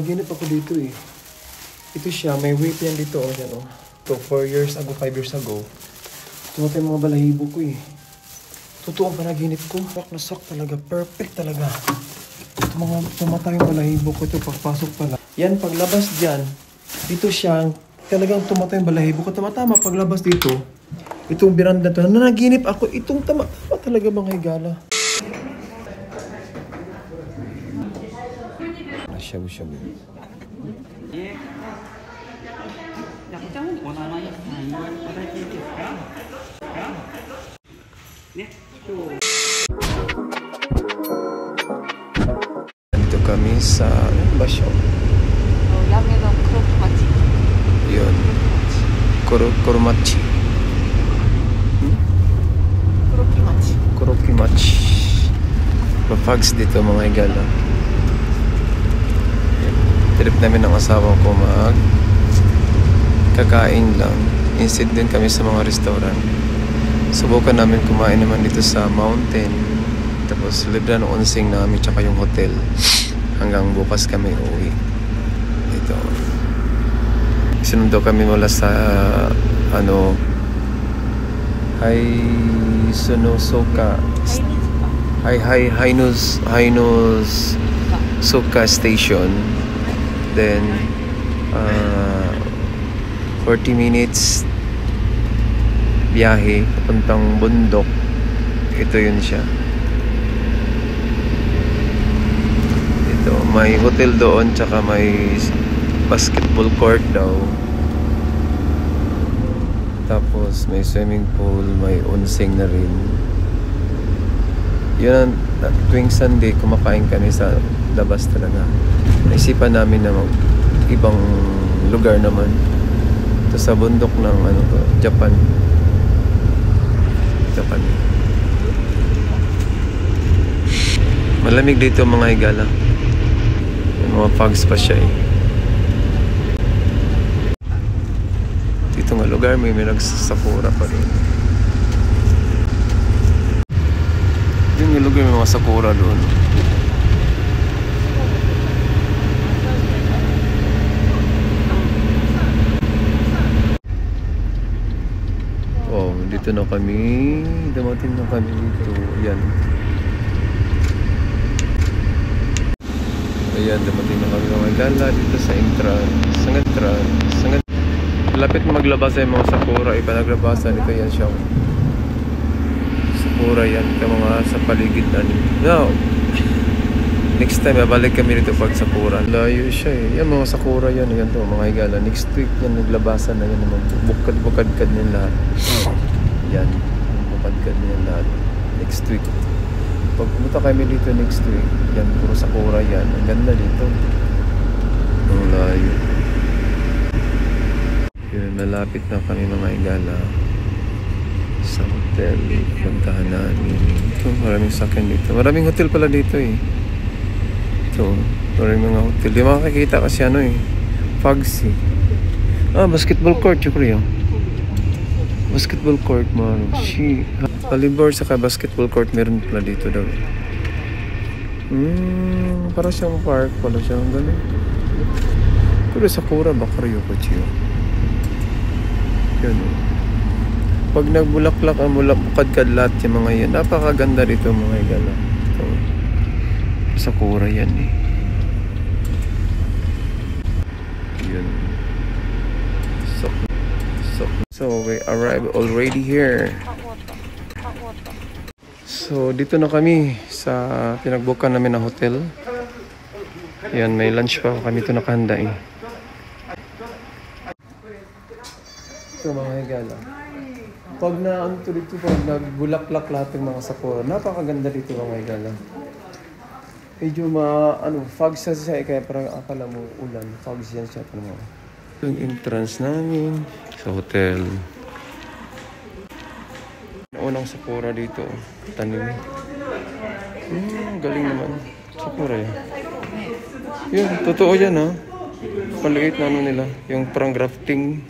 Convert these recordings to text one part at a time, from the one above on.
panaginip ako dito eh. Ito siya, may weight yan dito. Oh, yan, oh. Ito, 4 years ago, 5 years ago. Tumatay mga balahibo ko eh. Totoo ang panaginip ko. Sak na sak talaga. Perfect talaga. Ito mga tumatay yung balahibo ko. Ito, pagpasok pala. Yan, paglabas dyan, dito siya, talagang tumatay yung balahibo ko. Tama-tama, paglabas dito, itong biranda to, nanaginip ako. Itong tama-tama talaga mga higala. Shabu-shabu. Dito kami sa Basyo. Yame no Kurokimachi. Yun. Kuromachi. Kurokimachi. Kurokimachi. Mafags dito mga higala. Trip namin ng asawa ko kakain lang. Instead din kami sa mga restaurant. Subukan namin kumain naman dito sa mountain. Tapos libre ng onsing namin tsaka yung hotel. Hanggang bukas kami uwi. Ito. Sinundo kami mula sa Hainosuka Suka Station. Then 40 minutes biyahe papuntang bundok. Ito yun siya. Ito, may hotel doon tsaka may basketball court daw. Tapos may swimming pool, may onsing na rin. Yun, tuwing Sunday kumakain kami sa labas talaga. Naisipan namin na ibang lugar naman. Ito sa bundok ng Japan. Malamig dito mga higala. May mga fogs pa siya eh. Dito nga lugar may nagsasakura pa rin. Dito nga lugar may mga sakura doon. Dito na kami. Dumating na kami dito. Ayan. Ayan, dumating na kami mga gala dito sa entrance. Lapit na maglabas ay mga sakura. Iba naglabasan. Ito yan siya. Sakura yan. Ito mga sa paligid na no. Next time, babalik kami dito pag sakura. Layo siya eh. Yan mga sakura yan. Yan to mga higala. Next week yan naglabasan na yan. Bukad-bukad nila. Yan, bukad niya lahat. Next week. Pag pumunta kami dito next week, yan, puro sakura yan. Ang ganda dito. Ang layo. Yun, malapit na kami mga higala sa hotel. Puntahan namin. Ito, maraming sakyan dito. Maraming hotel pala dito eh. Ito, maraming mga hotel. Di makakikita kasi fogs eh. Basketball court, Chukri yun. Basketball court, mano. Volleyball saka basketball court meron pala dito daw. Para siyang park pala siya. Ang galing. Pero sakura ba Ryukochi? Yun. Pag nagbulaklak ang bukad-kad lahat yung mga yan. Napakaganda dito mga higala. Sakura yan eh. Yun. So we arrived already here. So dito na kami sa pinagbukan namin na hotel. Yan, may lunch pa kami ito nakahanda eh. Ito mga higala. Pag dito, pag nagbulaklak lahat ng mga sakura, napakaganda dito mga higala. Medyo fogs siya eh, kaya parang akala mo ulan. Fogs yan siya. Yung entrance namin sa hotel. Unang sakura dito. Tanim. Galing naman. Sakura yan. Yun, totoo yan ha. Paliit na nila. Yung parang grafting.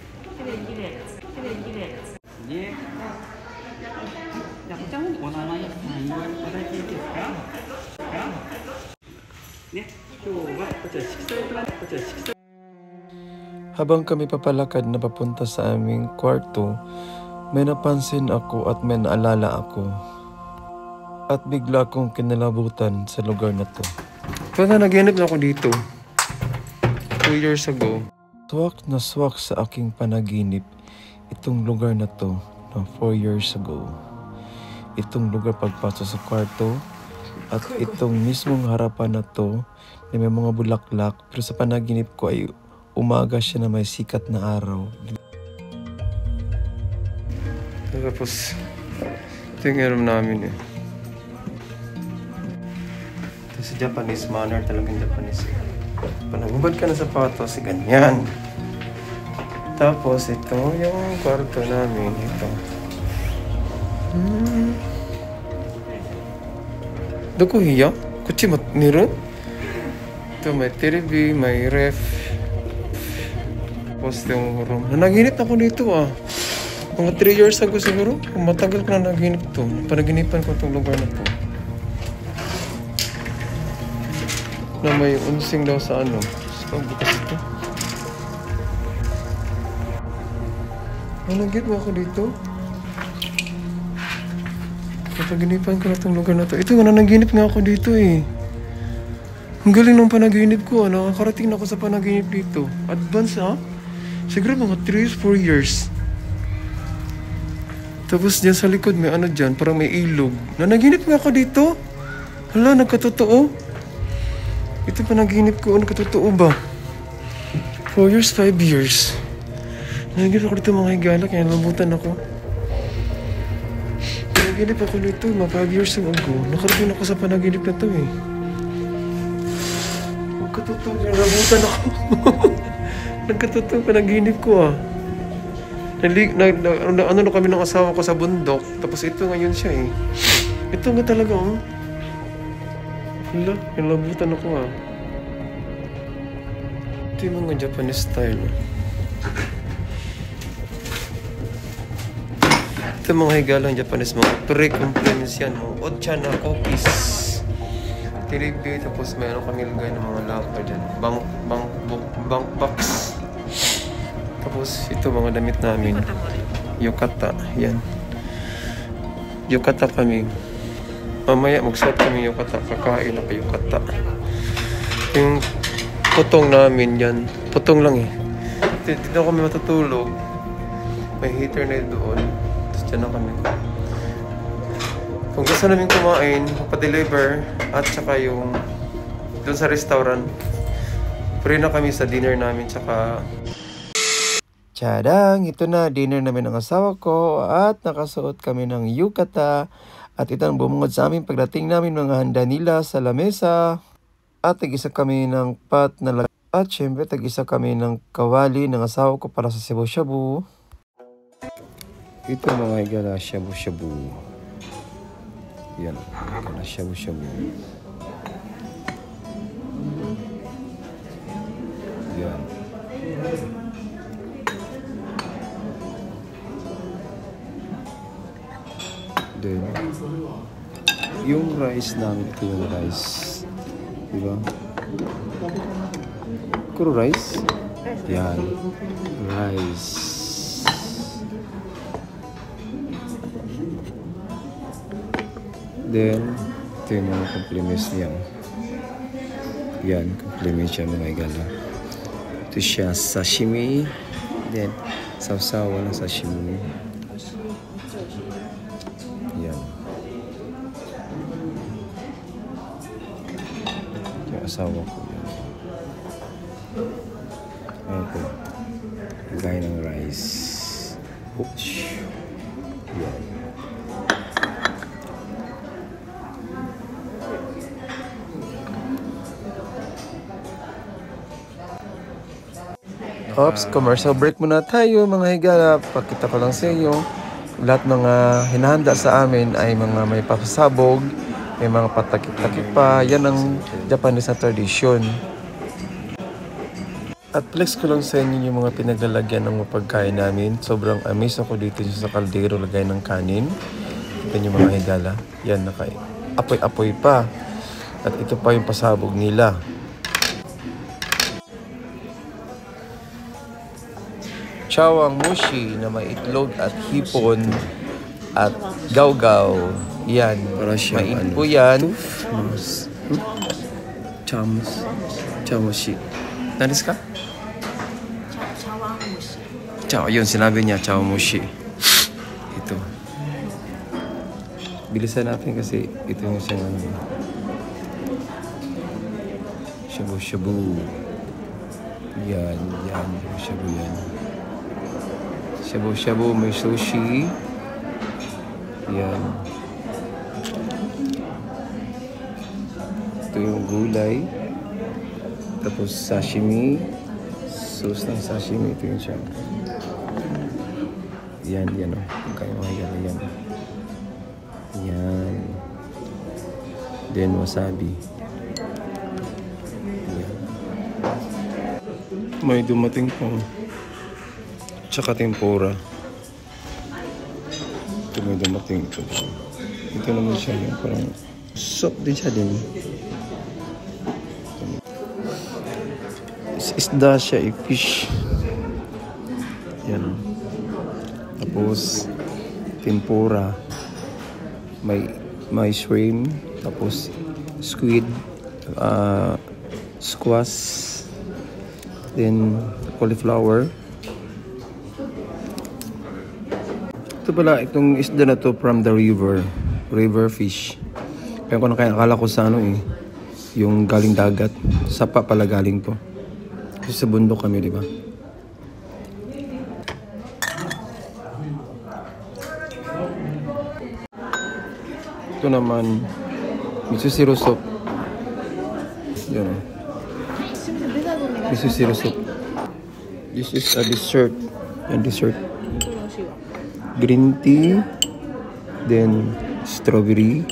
Habang kami papalakad na papunta sa aming kwarto, may napansin ako at may naalala ako. At bigla akong kinalabutan sa lugar na to. Kaya naginip na ako dito. 2 years ago. Swak na swak sa aking panaginip itong lugar na to na 4 years ago. Itong lugar pagpasok sa kwarto at itong mismong harapan na to na may mga bulaklak, pero sa panaginip ko ay umaga siya na may sikat na araw. Tapos ito yung aram namin eh. Ito sa Japanese manner, talagang Japanese eh. Panagubad ka na sapatos, ganyan. Tapos ito yung kwarto namin, ito. Doko hiya? Kuchi mo niru? Ito may TV, may ref. Tapos yung room. Nanaginip ako dito ah. Mga 3 years ago siguro. Matagal ko na naginip to. Panaginipan ko itong lugar na to. Na may unsing daw sa ano. So, bukas ito. Naginip mo ako dito. Paginipan ko na itong lugar na to. Ito nga, nanaginip nga ako dito eh. Ang galing ng panaginip ko. Nakakarating na ako sa panaginip dito. Advance ha? Siguro mga 3-4 years. Tapos dyan sa likod may ano dyan. Parang may ilog. Nanaginip nga ako dito. Hala, nagkatotoo. Ito panaginip ko. Nagkatotoo ba? 4 years, 5 years. Nanaginip ako dito mga higala. Kaya nalambutan ako. Panaginip ako nito, mga 5 years ago. Nakarating ako sa panaginip na to eh. Nagkatotoo, narabutan ako. Nagkatotoo, panaginip ko ah. Ano na kami ng asawa ko sa bundok. Tapos ito ngayon siya eh. Ito nga talaga oh. Hala, nalabutan ako ah. Ito yung mga Japanese style. Ito mga higalang Japanese, mga pre-compliments yan. Ocha na cookies. Tiribi, tapos mayroon kami lagay ng mga lapar dyan. Bank box. Tapos ito mga damit namin. Yukata, yan. Yukata kami. Mamaya magsuot kami yukata. Kakain na pa yukata. Yung putong namin yan. Putong lang eh. Dito kami matutulog. May heater na doon. Diyan na kami. Kung gusto namin kumain, pa-deliver at saka yung doon sa restaurant. Free na kami sa dinner namin tsaka tsadang! Ito na dinner namin ng asawa ko at nakasuot kami ng yukata at ito ang bumungod sa amin pagdating namin mga handa nila sa lamesa at tag-isa kami ng pat na at syempre tag-isa kami ng kawali ng asawa ko para sa shabu-shabu. Ito mga higala, shabu-shabu. Yan, higala, shabu-shabu. Yan. Then, yung rice namin, ito yung rice. Diba? Kuro rice? Yan. Rice. Then, ito yung mga compliments niya. Yan, compliments siya mga igala. Ito siya, sashimi. Then, sawsawa ng sashimi. Yan. Yung asawa ko yan. Ayan po. Gaya ng rice. Oops. Yan. Ops, commercial break muna tayo mga higala. Pakita ko lang sa inyo. Lahat mga hinahanda sa amin ay mga may pasabog, may mga patakip-takip pa. Yan ang Japanese na tradisyon. At flex ko lang sa inyo yung mga pinaglalagyan ng mga pagkain namin. Sobrang amaze ako dito sa kaldero lagay ng kanin. Ito yung mga higala. Yan, naka-apoy-apoy pa. At ito pa yung pasabog nila. chawang mushi na may itlog at hipon at gawgaw. Yan. Mainit po yan. Chamushi. Nanis ka? Chaw, yun, sinabi niya, chamushi. Ito. Bilisan natin kasi ito yung siyang ano. Shabu-shabu. Yan. Shabu-shabu yan. Shabu-shabu, may sushi. Yan. Ito yung gulay. Tapos sashimi. Sauce ng sashimi. Ito yung siya. Yan o. Kaya makikita yan. Yan. Then wasabi. Yan. May dumating pang tsaka tempura. Ito may dumating ito. Ito naman siya yung parang soup din siya din. Isda siya, fish. Yan. Tapos tempura. May shrimp, tapos squid, squash, then cauliflower. Ito pala, itong isda na to from the river fish. Kaya ko nakakala ko sa ano yung galing dagat. Sapa pala galing to. Kasi sa bundok kami, di ba? Ito naman, miso zero soup. Yan. Miso zero soup. This is a dessert. Yan, dessert. Green tea. Then, strawberry.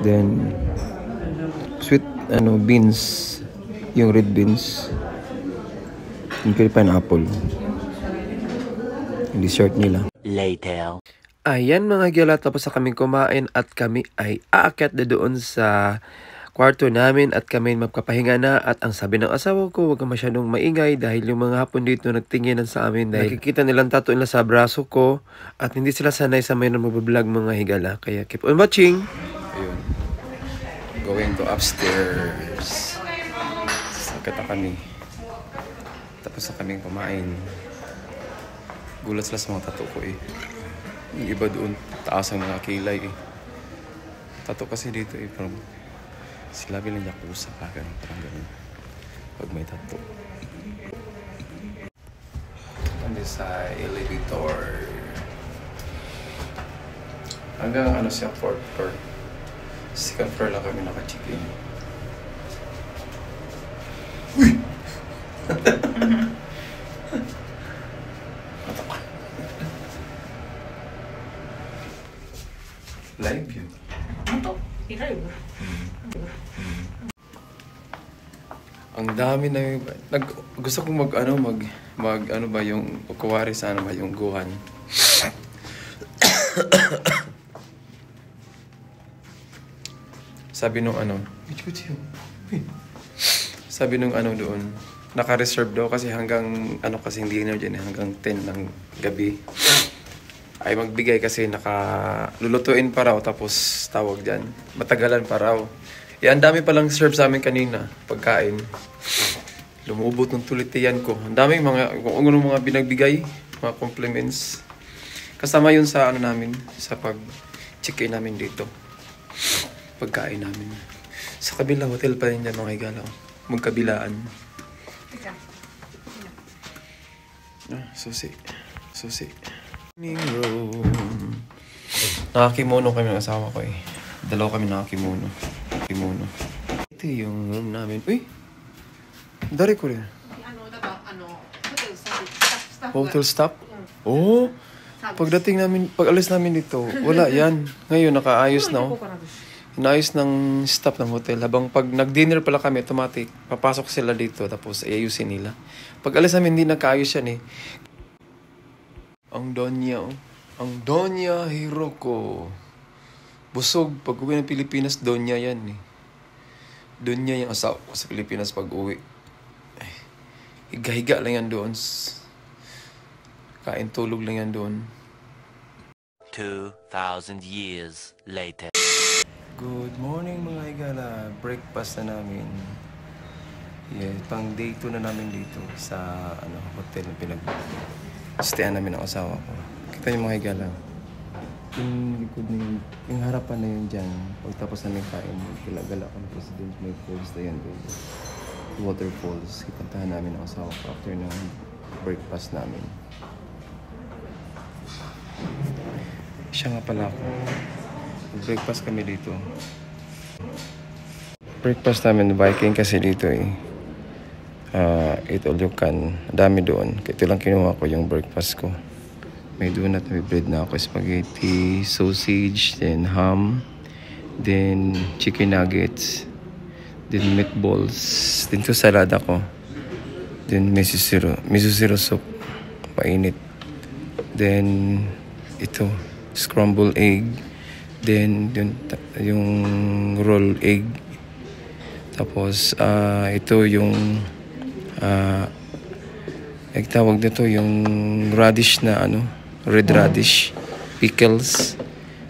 Then, sweet, beans. Yung red beans. Yung pineapple. Yung dessert nila. Later. Ayan mga gala, tapos na kaming kumain at kami ay aakyat na doon sa kwarto namin at kami magpapahinga na. At ang sabi ng asawa ko, huwag ka masyadong maingay dahil yung mga hapon dito nagtinginan sa amin dahil nakikita nilang tato nila sa braso ko at hindi sila sanay sa mayroon magbablog mga higala. Kaya keep on watching! Ayun. Going to upstairs. Sakit na kami. Tapos na kaming kumain. Gulat sila sa mga tato ko Yung iba doon, taas ang mga kilay Tato kasi dito parang sila bilang yakuza pa, parang ganun. Pag may tato. Andi sa elevator. Hanggang siya, 4th floor. Second floor lang kami naka-check-in. Uy! Live yun. Ang dami na gusto kong mag yung kuwari sana ba yung guhan. Sabi nung sabi nung doon, naka-reserve daw kasi hanggang kasi hindi na dyan hanggang 10 ng gabi. Ay magbigay kasi lulutuin pa raw tapos tawag dyan. Matagalan pa raw. Ang dami palang serve sa amin kanina, pagkain. Lumubot ng tulitian ko. Ang daming kung anong mga binagbigay, mga compliments. Kasama yun sa namin, sa pag-check-in namin dito. Pagkain namin. Sa kabilang hotel pa rin dyan mga higala. Magkabilaan. Susi. Room. Nakakimono kami ng asawa ko Dalawa kami nakakimono. Ito yung room namin. Uy! Dari ko rin. Hotel staff? Oh! Pagdating namin, pag-alis namin dito, wala yan. Ngayon, nakaayos na Inayos ng staff ng hotel. Habang pag nag-dinner pala kami, automatic, papasok sila dito, tapos ayusin nila. Pag-alis namin, hindi nakaayos yan Ang Donya Hiroko. Busog. Pag uwi ng Pilipinas, Donya yan Donya yung asawa ko sa Pilipinas pag uwi. Higa-higa lang yan doon. Kain tulog lang yan doon. 2,000 years later. Good morning mga higala. Breakfast na namin. Yeah, pang day 2 na namin dito sa hotel na pinag-stayan namin ng asawa ko. Kita niyo mga higala. Yung likod na yun, yung harapan na yun dyan. Pagtapos namin kain, gala-gala ko na president, may falls na yan doon. Waterfalls. Ipuntahan namin ng asawa ko after ng breakfast namin. Siya nga pala ako. Breakfast kami dito. Breakfast namin Viking kasi dito eh. Eat all you can. Dami doon. Ito lang kinuha ko yung breakfast ko. May donut, may bread na ako. Spaghetti, sausage, then ham, then chicken nuggets, then meatballs, then to salad ako. Then miso zero soup. Mainit. Then ito, scrambled egg. Then yung roll egg. Tapos ito yung tawag nito yung radish na red radish, pickles.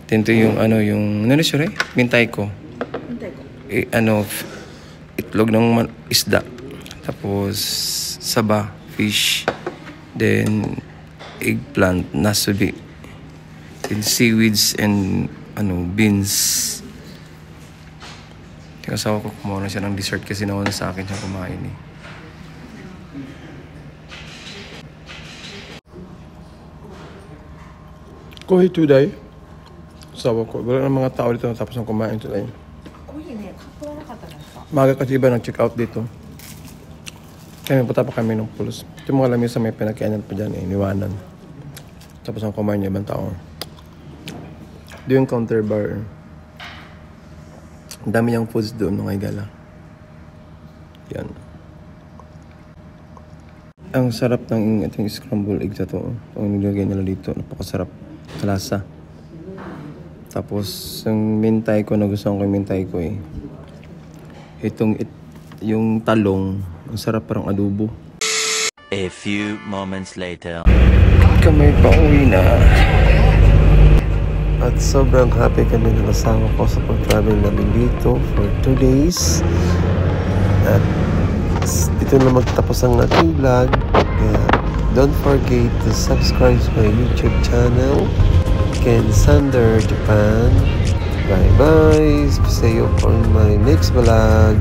Then ito yung yung mintay ko. Itlog ng isda. Tapos saba, fish. Then eggplant, nasubi. Then seaweeds and beans. Yung asawa ko kumuha na siya ng dessert kasi nauna sa akin siya kumain eh. Kuhi today. Asawa ko. Wala ng mga tao dito tapos nang kumain today. Maga kasi iba nag-check out dito. Kaya may punta pa kami ng pulos. Ito mga lamisa may pinakainan pa dyan eh. Niwanan. Tapos ang kumain niya ibang tao. Doon yung counter bar. Ang dami niyang foods doon mga igala. Yan. Ang sarap ng itong scrambled egg na to. Ang nilagay nila dito. Napakasarap. Kalasa. Tapos yung mintay ko, nagustuhan ko yung mintay ko eh. Yung talong. Ang sarap parang adobo. A few moments later. Kami pauwi na. At sobrang happy kami ng asawa ko sa pag-travel namin dito for 2 days. At dito na magtapos ang ating vlog. Don't forget to subscribe to my YouTube channel, Ken Sander Japan. Bye bye. See you on my next vlog.